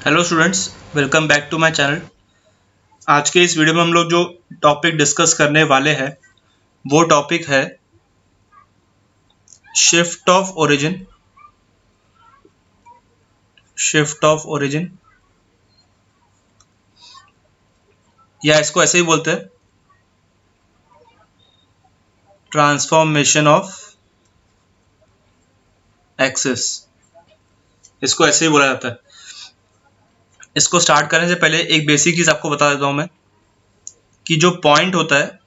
Hello students, welcome back to my channel. आज के इस वीडियो में हम लोग जो टॉपिक डिस्कस करने वाले हैं वो टॉपिक है shift of origin. Shift of origin या इसको ऐसे ही बोलते हैं ट्रांसफॉर्मेशन ऑफ एक्सिस। इसको ऐसे ही बोला जाता है। इसको स्टार्ट करने से पहले एक बेसिक चीज आपको बता देता हूं मैं कि जो पॉइंट होता है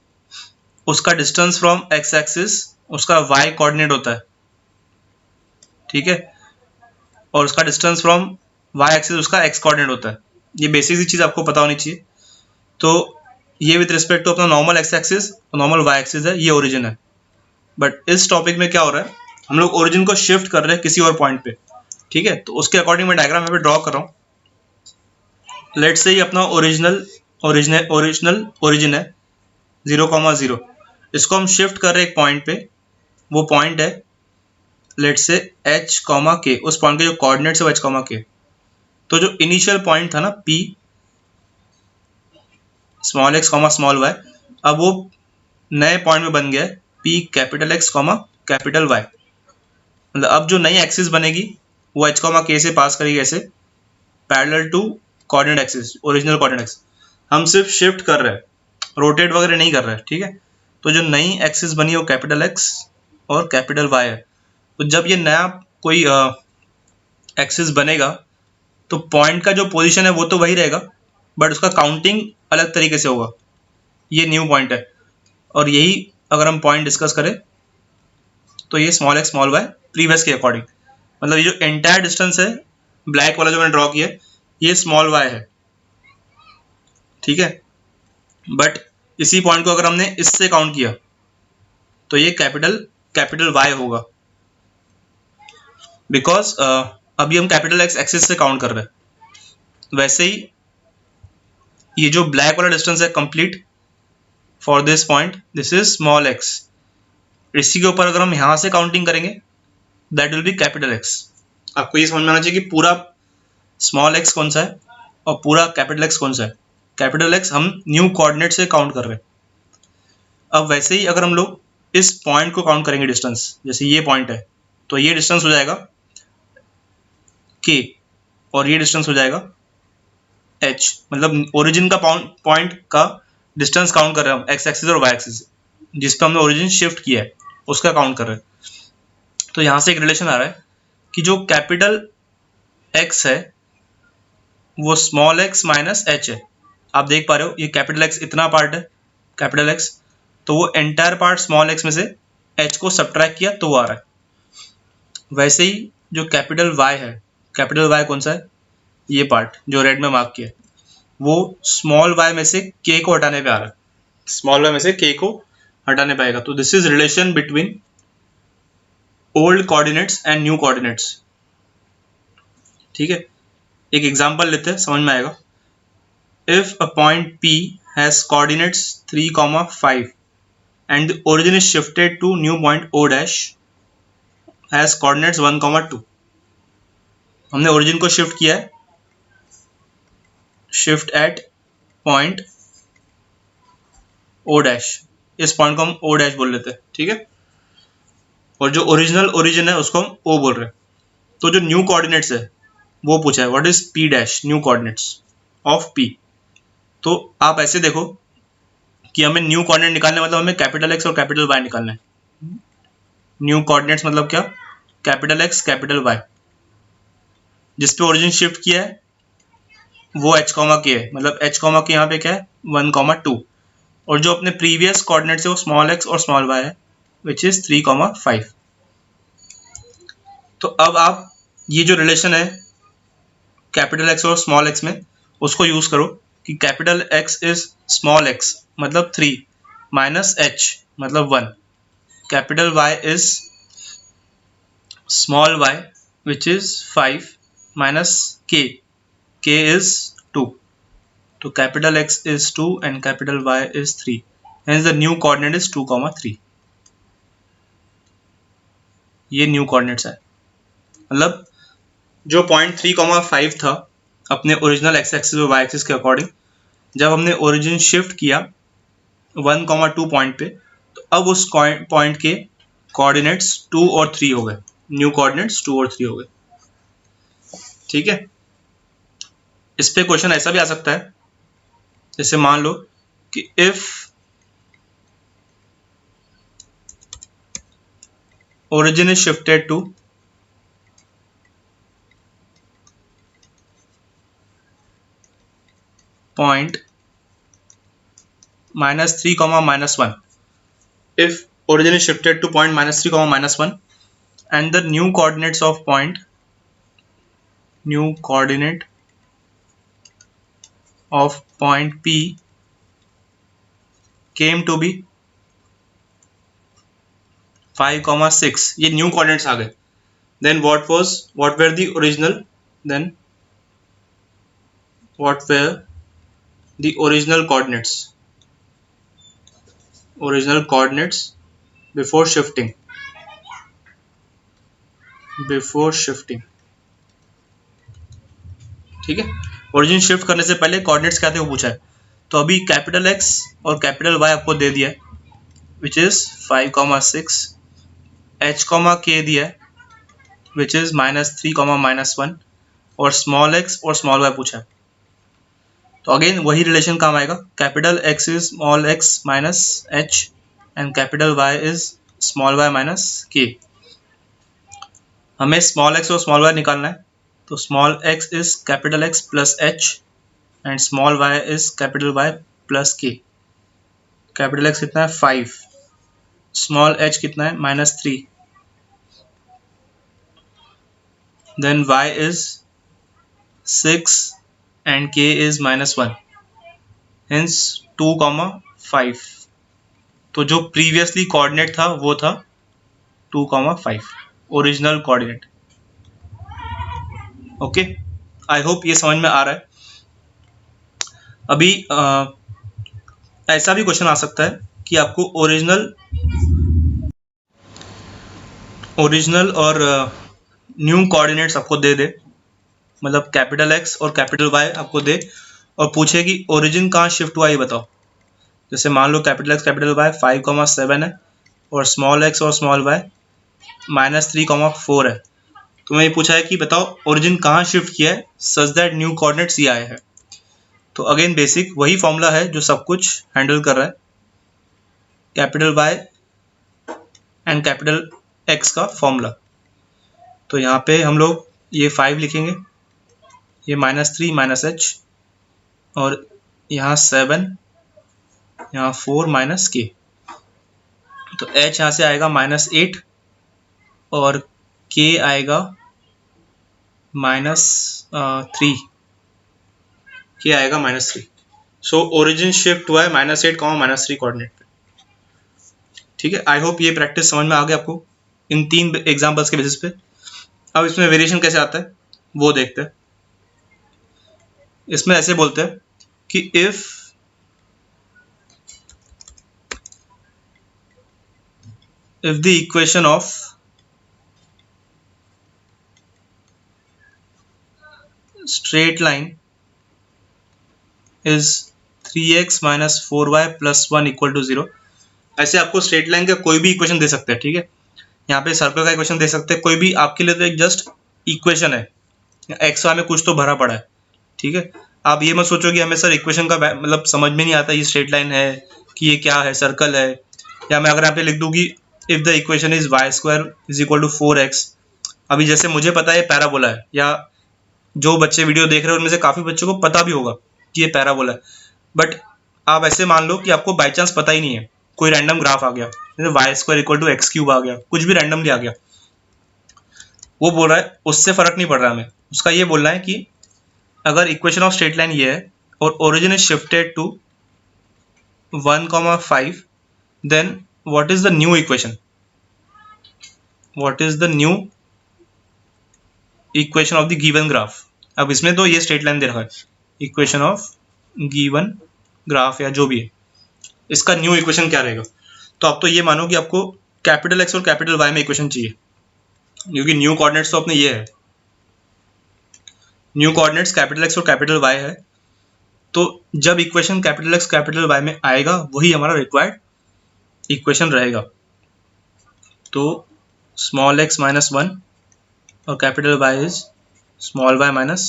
उसका डिस्टेंस फ्रॉम एक्स एक्सिस उसका वाई कोऑर्डिनेट होता है, ठीक है, और उसका डिस्टेंस फ्रॉम वाई एक्सिस उसका एक्स कोऑर्डिनेट होता है। ये बेसिक सी चीज आपको पता होनी चाहिए। तो ये विद रिस्पेक्ट टू अपना normal X axis normal Y axis है, ये ओरिजिन है। बट इस टॉपिक में क्या हो रहा है, हम लोग ओरिजिन को शिफ्ट कर रहे हैं किसी और पॉइंट पे, ठीक है। तो उसके अकॉर्डिंग मैं डायग्राम यहाँ पे ड्रॉ कर रहा हूँ। लेट्स से ये अपना ओरिजिनल ओरिजिन है 0,0। इसको हम शिफ्ट कर रहे हैं एक पॉइंट पे। वो पॉइंट है लेट्स से h, k। उस पॉइंट के जो कोऑर्डिनेट्स है वो h, k। तो जो इनिशियल पॉइंट था ना p small x, small y, अब वो नए पॉइंट में बन गया है p capital X, capital Y। मतलब अब जो नई एक्सिस बनेगी वो h, k से पास करेगी ऐसे parallel to coordinate axis, original coordinate axis. हम सिर्फ शिफ्ट कर रहे हैं, रोटेट वगैरह नहीं कर रहे हैं, ठीक है। तो जो नई एक्सिस बनी है वो कैपिटल X और कैपिटल Y है। तो जब ये नया कोई एक्सिस बनेगा तो पॉइंट का जो पोजीशन है वो तो वही रहेगा, बट उसका काउंटिंग अलग तरीके से होगा। ये न्यू पॉइंट है और यही अगर हम पॉइंट डिस्कस करें तो ये small x small y previous के अकॉर्डिंग, मतलब ये जो एंटायर डिस्टेंस है ब्लैक वाला जो मैंने ड्रॉ किया ये स्मॉल y है, ठीक है। बट इसी पॉइंट को अगर हमने इससे काउंट किया तो ये कैपिटल Y होगा, बिकॉज अभी हम कैपिटल X एक्सिस से काउंट कर रहे हैं। वैसे ही ये जो ब्लैक वाला डिस्टेंस है complete for this point, this is small x। इसी के ऊपर अगर हम यहां से काउंटिंग करेंगे that will be capital X। आपको ये समझ में आना चाहिए कि पूरा स्मॉल x कौन सा है और पूरा कैपिटल X कौन सा है। कैपिटल X हम न्यू कोऑर्डिनेट से काउंट कर रहे हैं। अब वैसे ही अगर हम लोग इस पॉइंट को काउंट करेंगे डिस्टेंस, जैसे ये पॉइंट है तो ये डिस्टेंस हो जाएगा k और ये डिस्टेंस हो जाएगा h। मतलब ओरिजिन का पॉइंट का डिस्टेंस काउंट कर रहे हैं हम एक्स एक्सिस और वाई एक्सिस, जिस पर हमने ओरिजिन शिफ्ट किया है उसका काउंट कर रहे हैं। तो यहां से एक रिलेशन आ रहा है कि जो कैपिटल x है वो स्मॉल x माइनस h है। आप देख पा रहे हो ये कैपिटल X इतना पार्ट है कैपिटल X, तो वो एंटायर पार्ट स्मॉल x में से h को सब्ट्रैक्ट किया तो वो आ रहा है। वैसे ही जो कैपिटल Y है, कैपिटल Y कौन सा है, ये पार्ट जो रेड में मार्क किया वो स्मॉल y में से k को हटाने पे आ रहा है। स्मॉल y में से k को हटाने पाएगा। तो this is relation between old coordinates and new coordinates, ठीक है। एक एग्जांपल लेते हैं, समझ में आएगा। If a point P has coordinates 3, 5 and the origin is shifted to new point O dash has coordinates 1, 2। हमने ओरिजिन को शिफ्ट किया है, shift at point O dash. इस पॉइंट को हम O डैश बोल लेते हैं, ठीक है। और जो ओरिजिनल ओरिजिन है उसको हम O बोल रहे हैं। तो जो न्यू कोऑर्डिनेट्स है वो पूछा है what is P dash, new coordinates of P। तो आप ऐसे देखो कि हमें न्यू कोऑर्डिनेट निकालने मतलब हमें कैपिटल X और कैपिटल Y निकालना है। न्यू कोऑर्डिनेट्स मतलब क्या, कैपिटल X कैपिटल Y। जिस पे ओरिजिन शिफ्ट किया है वो h, k है, मतलब h, k यहाँ पे क्या है 1, 2। और जो अपने प्रीवियस कोऑर्डिनेट्स है वो स्मॉल x और स्मॉल y है विच इज 3, 5। तो अब आप ये जो रिलेशन है कैपिटल X और स्मॉल x में उसको यूज करो कि capital X is small x मतलब 3 माइनस h मतलब 1, capital Y is small y which is 5 minus k is 2। तो capital X is 2 and capital Y is 3, hence the new coordinate is 2, 3। ये new coordinates है। मतलब जो point 3, 5 था अपने original x axis और वाई एक्सिस के अकॉर्डिंग, जब हमने ओरिजिन शिफ्ट किया 1,2 पॉइंट पे, तो अब उस पॉइंट के कोऑर्डिनेट्स 2 और 3 हो गए, न्यू कोऑर्डिनेट्स 2 और 3 हो गए। ठीक है, इस पे क्वेश्चन ऐसा भी आ सकता है, जैसे मान लो कि if origin is shifted to point -3, -1, if origin is shifted to point -3, -1 and the new coordinate of point P came to be 5, 6, ये न्यू कोऑर्डिनेट्स आ गए, then what were the original, then what were the original coordinates before shifting, ठीक है। Origin shift करने से पहले coordinates क्या थे वो पूछा है, तो अभी कैपिटल एक्स और कैपिटल वाई आपको दे दिया है, विच इज 5, 6, h, k दिया है, विच इज -3, -1, और स्मॉल एक्स और स्मॉल वाई पूछा है। तो अगेन वही रिलेशन काम आएगा, capital X is small X minus H and capital Y is small Y minus K. हमें स्मॉल एक्स और स्मॉल वाई निकालना है, तो small X is capital X plus H and small Y is capital Y plus K. Capital X कितना है 5, small H कितना है -3, then Y is 6 and के इज -1, हेंस 2, 5। तो जो प्रीवियसली कोऑर्डिनेट था वो था 2, 5, original coordinate. Okay, I hope ये समझ में आ रहा है। अभी ऐसा भी क्वेश्चन आ सकता है कि आपको ओरिजिनल और न्यू कोऑर्डिनेट्स आपको दे दे, मतलब कैपिटल एक्स और कैपिटल वाई आपको दे और पूछे कि ओरिजिन कहाँ शिफ्ट हुआ ये बताओ। जैसे मान लो कैपिटल एक्स कैपिटल वाई 5, 7 है और स्मॉल एक्स और स्मॉल वाई -3, 4 है। तो मैं ये पूछा है कि बताओ ओरिजिन कहाँ शिफ्ट किया है सच दैट न्यू कोऑर्डिनेट्स ये आए हैं। तो अगेन बेसिक वही फॉर्मूला है जो सब कुछ हैंडल कर रहा है, capital Y and capital X का फॉर्मूला। तो यहाँ पे हम लोग ये 5 लिखेंगे, ये -3 -h और यहाँ 7, यहाँ 4 -k। तो h यहाँ से आएगा -8 और k आएगा -3, k आएगा -3। सो ओरिजिन शिफ्ट हुआ है -8, -3 कोऑर्डिनेट पे। ठीक है, आई होप ये प्रैक्टिस समझ में आ गया आपको इन 3 एग्जांपल्स के बेसिस पे। अब इसमें वेरिएशन कैसे आता है वो देखते हैं। इसमें ऐसे बोलते हैं कि if the equation of straight line is 3x - 4y + 1 = 0। ऐसे आपको स्ट्रेट लाइन का कोई भी इक्वेशन दे सकते हैं। ठीक है, यहाँ पे सर्कल का इक्वेशन दे सकते हैं, कोई भी आपके लिए तो एक जस्ट इक्वेशन है, एक्स वाई में कुछ तो भरा पड़ा है। ठीक है, आप ये मत सोचो कि हमें सर इक्वेशन का मतलब समझ में नहीं आता ये स्ट्रेट लाइन है कि ये क्या है, सर्कल है। या मैं अगर यहाँ पे लिख दूँ कि if the equation is y² = 4x, अभी जैसे मुझे पता है पैराबोला है, या जो बच्चे वीडियो देख रहे हैं उनमें से काफ़ी बच्चों को पता भी होगा कि ये पैराबोला है, बट आप ऐसे मान लो कि आपको बाई चांस पता ही नहीं है, कोई रैंडम ग्राफ आ गया, जैसे y² = x³ आ गया, कुछ भी रैंडमली आ गया, वो बोल रहा है उससे फर्क नहीं पड़ रहा हमें। उसका ये बोलना है कि अगर इक्वेशन ऑफ स्ट्रेट लाइन ये है और origin is shifted to 1, 5, then what is the new equation, of the given graph. अब इसमें तो ये स्ट्रेट लाइन दे रखा है, इक्वेशन ऑफ गिवन ग्राफ या जो भी है, इसका न्यू इक्वेशन क्या रहेगा। तो आप तो ये मानो कि आपको कैपिटल एक्स और कैपिटल वाई में इक्वेशन चाहिए, क्योंकि न्यू कोऑर्डिनेट्स तो अपने ये है। न्यू कोऑर्डिनेट्स कैपिटल एक्स और कैपिटल वाई है, तो जब equation capital X capital Y में आएगा वही हमारा रिक्वायर्ड इक्वेशन रहेगा। तो स्मॉल एक्स माइनस वन और capital Y is small Y minus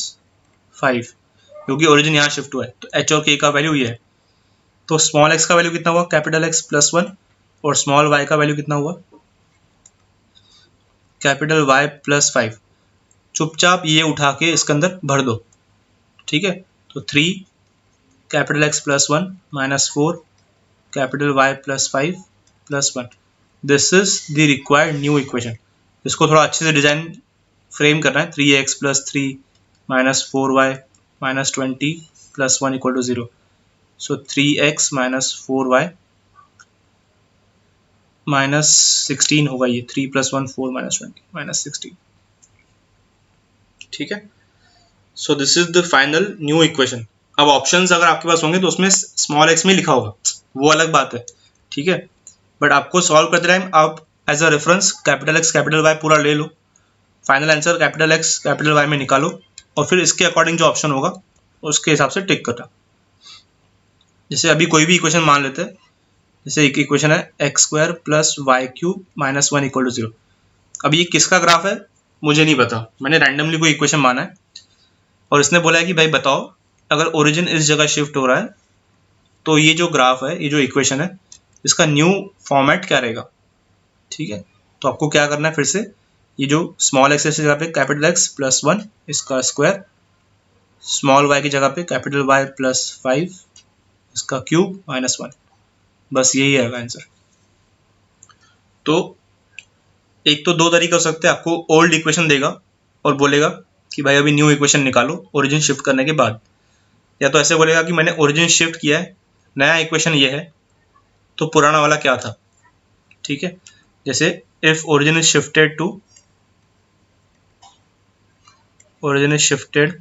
5, क्योंकि ओरिजिन यहाँ शिफ्ट हुआ है। तो एच और के का वैल्यू ये है। तो स्मॉल एक्स का वैल्यू कितना हुआ, कैपिटल एक्स प्लस 1, और स्मॉल वाई का वैल्यू कितना हुआ, कैपिटल वाई प्लस 5। चुपचाप ये उठा के इसके अंदर भर दो, ठीक है। तो 3 capital X plus 1 minus 4 capital Y plus 5 plus 1, this is the required new equation. इसको थोड़ा अच्छे से डिजाइन फ्रेम करना है। 3x plus 3 minus 4y minus 20 plus 1 equal to 0। So 3x minus 4y minus 16 होगा ये। 3 प्लस 1 4 माइनस 20 माइनस 16, ठीक है। So this is the final new equation. अब ऑप्शंस अगर आपके पास होंगे तो उसमें स्मॉल एक्स में लिखा होगा, वो अलग बात है, ठीक है। बट आपको सॉल्व करते टाइम आप as a reference capital X capital Y पूरा ले लो, final answer capital X capital Y में निकालो, और फिर इसके अकॉर्डिंग जो ऑप्शन होगा उसके हिसाब से टिक करना। जैसे अभी कोई भी इक्वेशन मान लेते हैं, जैसे एक इक्वेशन है X square plus Y cube minus 1 equal to 0। अब ये किसका ग्राफ है मुझे नहीं पता, मैंने रैंडमली कोई इक्वेशन माना है, और इसने बोला है कि भाई बताओ अगर ओरिजिन इस जगह शिफ्ट हो रहा है तो ये जो ग्राफ है, ये जो इक्वेशन है, इसका न्यू फॉर्मेट क्या रहेगा, ठीक है। तो आपको क्या करना है, फिर से ये जो स्मॉल एक्स की जगह पे कैपिटल एक्स प्लस 1 इसका स्क्वायर, स्मॉल वाई की जगह पे कैपिटल वाई प्लस 5 इसका क्यूब माइनस 1, बस यही है आंसर। तो एक तो दो तरीके हो सकते हैं, आपको ओल्ड इक्वेशन देगा और बोलेगा कि भाई अभी न्यू इक्वेशन निकालो ओरिजिन शिफ्ट करने के बाद, या तो ऐसे बोलेगा कि मैंने ओरिजिन शिफ्ट किया है, नया इक्वेशन ये है, तो पुराना वाला क्या था, ठीक है। जैसे if origin is shifted to origin is shifted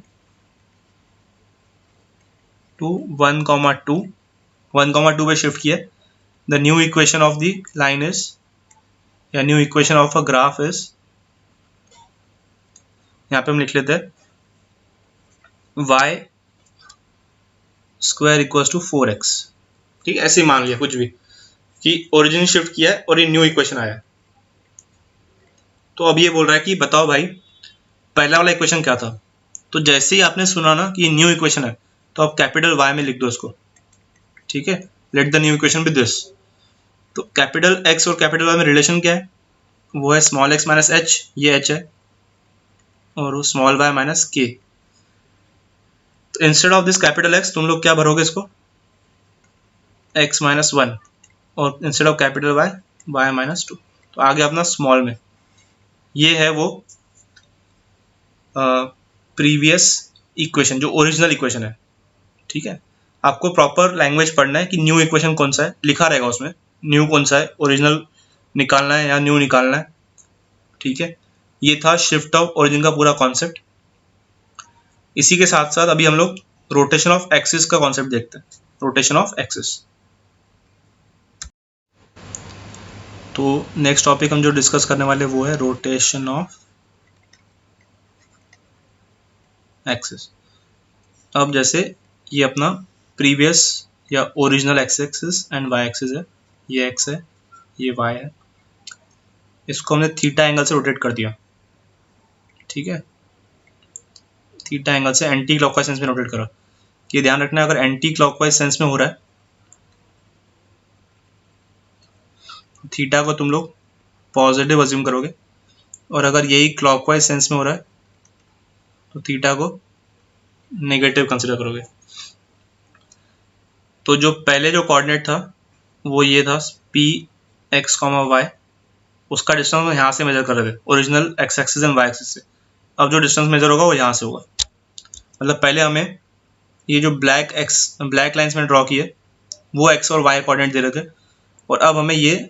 to 1,2, 1,2 पे शिफ्ट किया, the new equation of the line is, या new equation of a graph is, यहाँ पे हम लिख लेते हैं y square equals to 4x, ठीक है। ऐसे ही मान लिया कुछ भी कि ओरिजिन शिफ्ट किया है और ये न्यू इक्वेशन आया। तो अब ये बोल रहा है कि बताओ भाई पहला वाला इक्वेशन क्या था। तो जैसे ही आपने सुना ना कि ये न्यू इक्वेशन है, तो आप कैपिटल वाई में लिख दो इसको, ठीक है। Let the new equation be this. तो कैपिटल एक्स और कैपिटल वाई में रिलेशन क्या है, वो है स्मॉल एक्स माइनस एच, ये एच है, और वो स्मॉल वाई माइनस के। तो instead of this capital X तुम लोग क्या भरोगे इसको, एक्स माइनस 1, और instead of capital Y Y minus 2। तो आ गया अपना स्मॉल में। ये है वो प्रीवियस इक्वेशन जो ओरिजिनल इक्वेशन है, ठीक है। आपको प्रॉपर लैंग्वेज पढ़ना है कि न्यू इक्वेशन कौन सा है, लिखा रहेगा उसमें न्यू कौन सा है, ओरिजिनल निकालना है या न्यू निकालना है, ठीक है। ये था शिफ्ट ऑफ ओरिजिन का पूरा कॉन्सेप्ट। इसी के साथ साथ अभी हम लोग रोटेशन ऑफ एक्सिस का कॉन्सेप्ट देखते हैं, रोटेशन ऑफ एक्सिस। तो नेक्स्ट टॉपिक हम जो डिस्कस करने वाले वो है रोटेशन ऑफ एक्सिस। अब जैसे ये अपना प्रीवियस या original x axis and Y axis है, ये एक्स है ये वाई है, इसको हमने थीटा एंगल से रोटेट कर दिया, ठीक है। थीटा एंगल से एंटी क्लॉकवाइज सेंस में रोटेट करा। ये ध्यान रखना अगर एंटी क्लॉकवाइज सेंस में हो रहा है थीटा को तुम लोग पॉजिटिव अज्यूम करोगे, और अगर यही क्लॉकवाइज सेंस में हो रहा है तो थीटा को नेगेटिव कंसिडर करोगे। तो जो पहले जो कोऑर्डिनेट था वो ये था पी एक्स कॉमा वाई, उसका डिस्टेंस हम यहाँ से मेजर कर रहे थे original x axis and Y axis से। अब जो डिस्टेंस मेजर होगा वो यहाँ से होगा। मतलब पहले हमें ये जो ब्लैक लाइंस में ड्रॉ किए वो एक्स और वाई कोऑर्डिनेट दे रहे थे, और अब हमें ये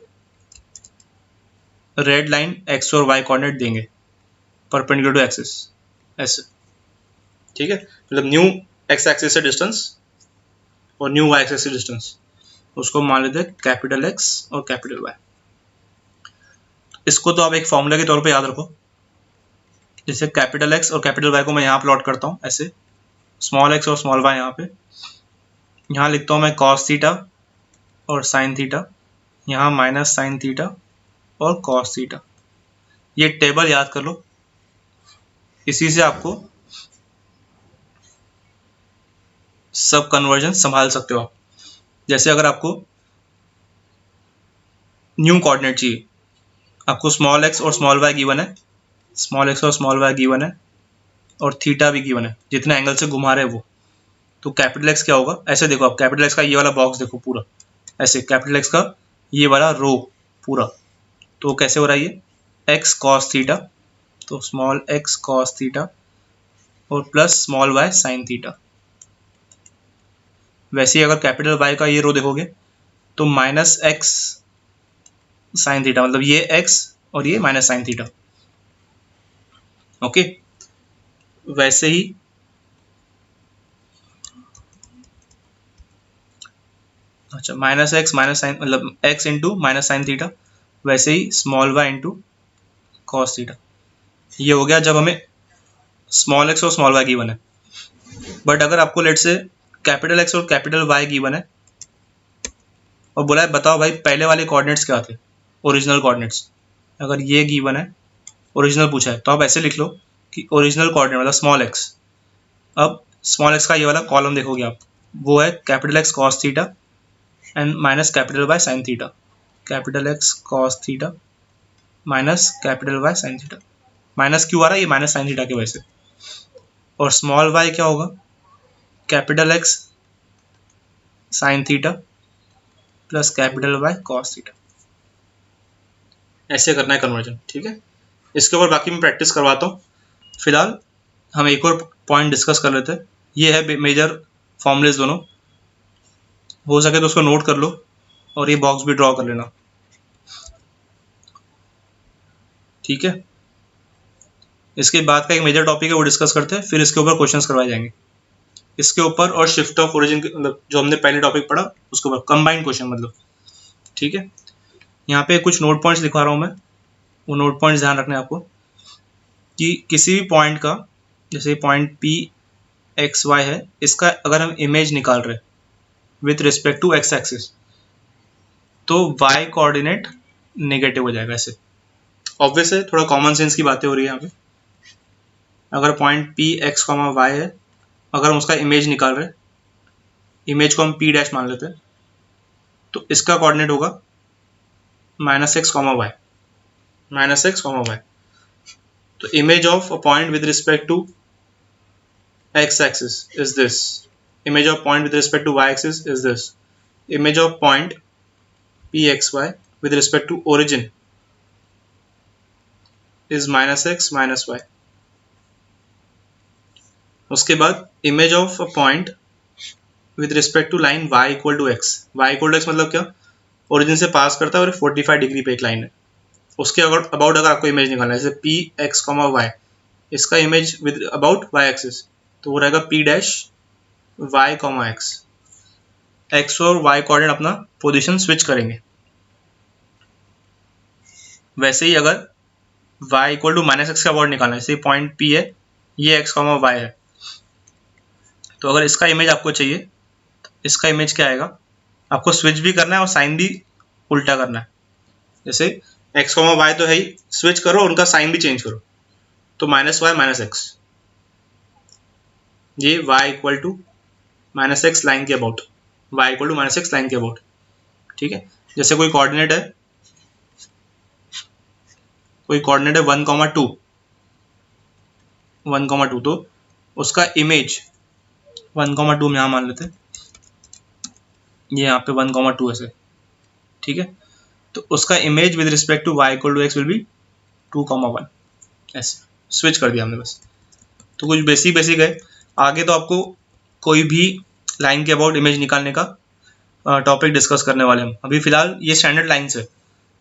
रेड लाइन एक्स और वाई कोऑर्डिनेट देंगे परपेंडिकुलर टू एक्सिस, ऐसे, ठीक है। मतलब न्यू एक्स एक्सिस से डिस्टेंस और न्यू वाई एक्सिस से डिस्टेंस, उसको मान लेते हैं कैपिटल एक्स और कैपिटल वाई। इसको तो आप एक फॉर्मूला के तौर पे याद रखो जैसे कैपिटल एक्स और कैपिटल वाई को मैं यहाँ प्लॉट करता हूँ ऐसे, स्मॉल एक्स और स्मॉल वाई यहाँ पे, यहाँ लिखता हूँ मैं कॉस थीटा और साइन थीटा, यहाँ माइनस साइन थीटा और कॉस थीटा। ये टेबल याद कर लो, इसी से आपको सब कन्वर्जन संभाल सकते हो आप। जैसे अगर आपको न्यू कोऑर्डिनेट चाहिए, आपको स्मॉल एक्स और स्मॉल वाई गिवन है, स्मॉल एक्स और स्मॉल वाई गिवन है और थीटा भी गिवन है, जितने एंगल से घुमा रहे हैं वो, तो कैपिटल एक्स क्या होगा, ऐसे देखो आप, कैपिटल एक्स का ये वाला बॉक्स देखो पूरा ऐसे, कैपिटल एक्स का ये वाला रो पूरा, तो कैसे हो रहा है ये, एक्स कॉस थीटा, तो स्मॉल एक्स कॉस थीटा और plus small y sine theta. वैसे ही अगर कैपिटल वाई का ये रो देखोगे तो माइनस एक्स साइन थीटा, मतलब ये एक्स और ये माइनस साइन थीटा। ओके, वैसे ही अच्छा माइनस एक्स माइनस साइन, मतलब X into minus sine theta, वैसे ही small Y into cos theta. ये हो गया जब हमें स्मॉल एक्स और स्मॉल वाई गिवन है। बट अगर आपको लेट से कैपिटल एक्स और कैपिटल वाई गिवन है और बोला है बताओ भाई पहले वाले कोऑर्डिनेट्स क्या थे, ओरिजिनल कोऑर्डिनेट्स, अगर ये गिवन है, ओरिजिनल पूछा है, तो आप ऐसे लिख लो कि ओरिजिनल कोऑर्डिनेट मतलब स्मॉल एक्स। अब स्मॉल एक्स का ये वाला कॉलम देखोगे आप, वो है capital X cos theta and minus capital Y sine theta, capital X cos theta minus capital Y sine theta. Minus क्यों आ रहा है, ये माइनस साइन थीटा की वजह से। और स्मॉल वाई क्या होगा, capital X sine theta plus capital Y cos theta. ऐसे करना है कन्वर्जन, ठीक है। इसके ऊपर बाकी मैं प्रैक्टिस करवाता हूँ। फिलहाल हम एक और पॉइंट डिस्कस कर लेते हैं। ये है मेजर फॉर्मूलेस दोनों, हो सके तो उसको नोट कर लो और ये बॉक्स भी ड्रॉ कर लेना, ठीक है। इसके बाद का एक मेजर टॉपिक है वो डिस्कस करते हैं, फिर इसके ऊपर क्वेश्चंस करवाए जाएंगे इसके ऊपर, और शिफ्ट ऑफ ओरिजिन, मतलब जो हमने पहले टॉपिक पढ़ा उसके ऊपर कंबाइंड क्वेश्चन, मतलब ठीक है। यहाँ पे कुछ नोट पॉइंट्स लिखवा रहा हूँ मैं, वो नोट पॉइंट्स ध्यान रखने आपको कि किसी भी पॉइंट का, जैसे पॉइंट पी एक्स वाई है, इसका अगर हम इमेज निकाल रहे हैं with respect to x axis, तो वाई कोऑर्डिनेट नेगेटिव हो जाएगा। ऐसे ऑब्वियस है, थोड़ा कॉमन सेंस की बातें हो रही है यहाँ पे। अगर point P x comma y है, अगर हम उसका इमेज निकाल रहे हैं, इमेज को हम पी डैश मान लेते हैं, तो इसका कोऑर्डिनेट होगा minus X comma Y, minus X comma Y. तो image of a point with respect to x axis is this, image of point with respect to y axis is this, image of point pxy with respect to origin is minus x minus y। उसके बाद image of a point with respect to line y equal to x, y equal to x मतलब क्या, origin से पास करता है और 45 degree पे एक लाइन है, उसके अबाउट अगर आपको इमेज निकालना है, जैसे पी एक्स कॉमा वाई, इसका image with about y axis, तो वो रहेगा P dash y comma x. X और वाई कोऑर्डिनेट अपना पोजीशन स्विच करेंगे। वैसे ही अगर y equal to minus x का वर्ड निकालना है, जैसे पॉइंट P है, ये x कॉमा वाई है, तो अगर इसका इमेज आपको चाहिए, तो इसका इमेज क्या आएगा, आपको स्विच भी करना है और साइन भी उल्टा करना है। जैसे x कॉमा वाई तो है ही, स्विच करो, उनका साइन भी चेंज करो, तो माइनस वाई माइनस एक्स, ये y equal to minus X line के about, y equal to minus X line के अबाउट, ठीक है। जैसे कोई कोऑर्डिनेट है, कोई कोऑर्डिनेट है 1, 2, 1, 2, तो उसका इमेज 1, 2 में यहाँ मान लेते हैं, ये यहाँ पे 1, 2 ऐसे, ठीक है। तो उसका image with respect to y equal to x will be 2, 1 ऐसे स्विच कर दिया हमने बस। तो कुछ बेसिक है। आगे तो आपको कोई भी लाइन के अबाउट इमेज निकालने का टॉपिक डिस्कस करने वाले हम। अभी फिलहाल ये स्टैंडर्ड लाइन्स है,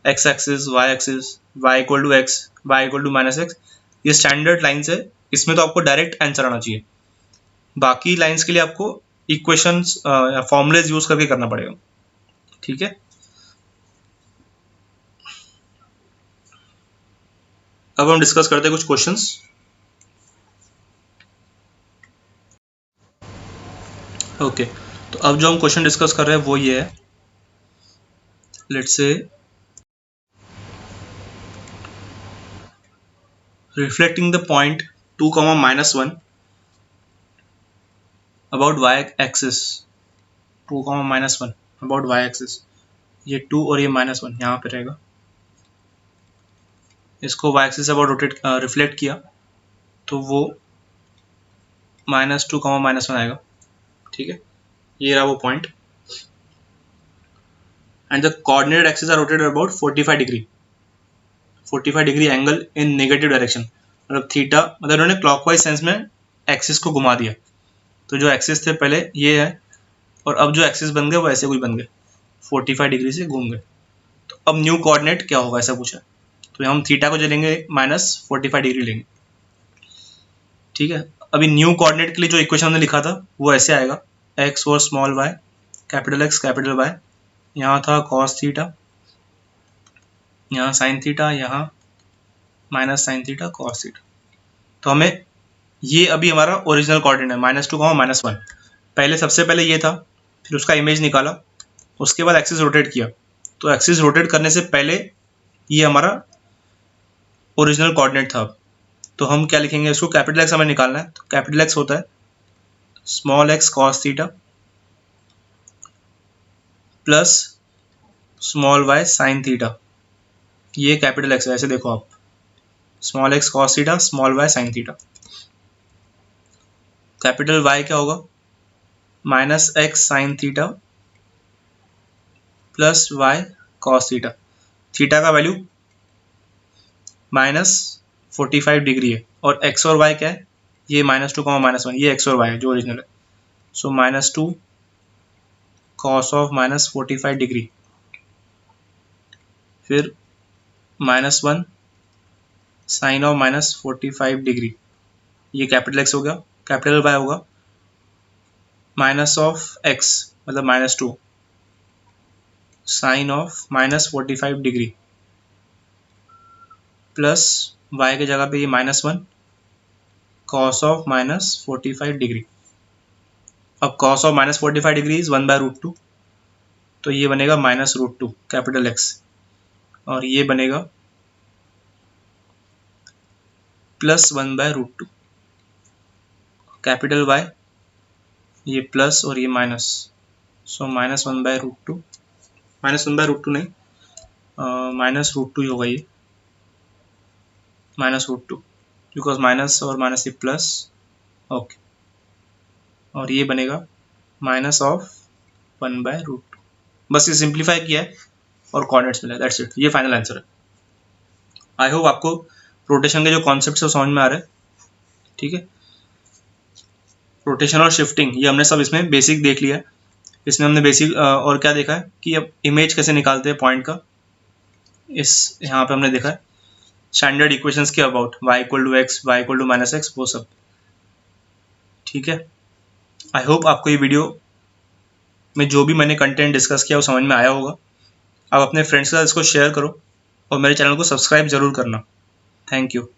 x axis, y equal to x, y equal to minus x, ये स्टैंडर्ड लाइन्स है। इसमें तो आपको डायरेक्ट आंसर आना चाहिए। बाकी लाइन्स के लिए आपको इक्वेशंस या फॉर्मूलेज यूज करके करना पड़ेगा, ठीक है। अब हम डिस्कस करते हैं कुछ क्वेश्चंस। ओके, तो अब जो हम क्वेश्चन डिस्कस कर रहे हैं वो ये है, let's say reflecting the point 2, -1 about y-axis, 2, -1 about y-axis, ये 2 और ये -1 यहाँ पे रहेगा, इसको y-axis से about रोटेट रिफ्लेक्ट किया तो वो -2, -1 आएगा, ठीक है, ये रहा वो point, and the coordinate axis are rotated about 45 degree, 45 degree angle in negative direction, मतलब थीटा, मतलब उन्होंने क्लॉकवाइज सेंस में एक्सिस को घुमा दिया, तो जो एक्सिस थे पहले ये है और अब जो एक्सिस बन गए वो ऐसे कुछ बन गए, 45 डिग्री से घूम गए, तो अब न्यू कोऑर्डिनेट क्या होगा ऐसा पूछा, तो हम थीटा को जो लेंगे -45 डिग्री लेंगे, ठीक है। अभी न्यू कोऑर्डिनेट के लिए जो इक्वेशन हमने लिखा था वो ऐसे आएगा, एक्स और small y, capital X capital Y, यहाँ था कॉस थीटा, यहाँ साइन थीटा, यहाँ minus sine theta cos theta, तो हमें ये अभी हमारा ओरिजिनल कोऑर्डिनेट है -2, -1, पहले सबसे पहले ये था, फिर उसका इमेज निकाला, उसके बाद एक्सिस रोटेट किया, तो एक्सिस रोटेट करने से पहले ये हमारा ओरिजिनल कोऑर्डिनेट था, तो हम क्या लिखेंगे, इसको कैपिटल एक्स हमें निकालना है, तो कैपिटल एक्स होता है small x cos theta plus small y sine theta, ये कैपिटल एक्स है, ऐसे देखो आप, small x cos theta, small y sine theta, capital Y क्या होगा, -x sine theta plus y cos theta, theta का वैल्यू -45 डिग्री है, और x और y क्या है, ये -2, -1, ये x और y है जो ओरिजिनल है, सो -2 cos ऑफ -45 डिग्री, फिर -1 साइन ऑफ -45 डिग्री, ये कैपिटल x हो गया, कैपिटल y होगा माइनस ऑफ x मतलब -2 sine of -45 degree plus y के जगह पे ये -1 cos ऑफ -45 डिग्री, अब cos ऑफ -45 डिग्री इज 1/√2, तो ये बनेगा -√2 कैपिटल x, और ये बनेगा प्लस 1/√2 कैपिटल y, ये प्लस और ये माइनस, सो -1/√2, -1/√2 नहीं -√2 ही होगा ये, -√2 बिकॉज माइनस और माइनस ये प्लस, ओके, और ये बनेगा माइनस ऑफ 1/√2, बस ये सिंप्लीफाई किया है और कोऑर्डिनेट्स मिला, दैट्स इट, ये फाइनल आंसर है। आई होप आपको रोटेशन के जो कॉन्सेप्ट है समझ में आ रहे हैं, ठीक है। रोटेशन और शिफ्टिंग ये हमने सब इसमें बेसिक देख लिया है, इसमें हमने बेसिक और क्या देखा है कि अब इमेज कैसे निकालते हैं पॉइंट का, इस यहाँ पे हमने देखा है स्टैंडर्ड इक्वेशंस के about y = x, y = -x, वो सब, ठीक है। आई होप आपको ये वीडियो में जो भी मैंने कंटेंट डिस्कस किया वो समझ में आया होगा, आप अपने फ्रेंड्स के साथ इसको शेयर करो और मेरे चैनल को सब्सक्राइब जरूर करना, थैंक यू।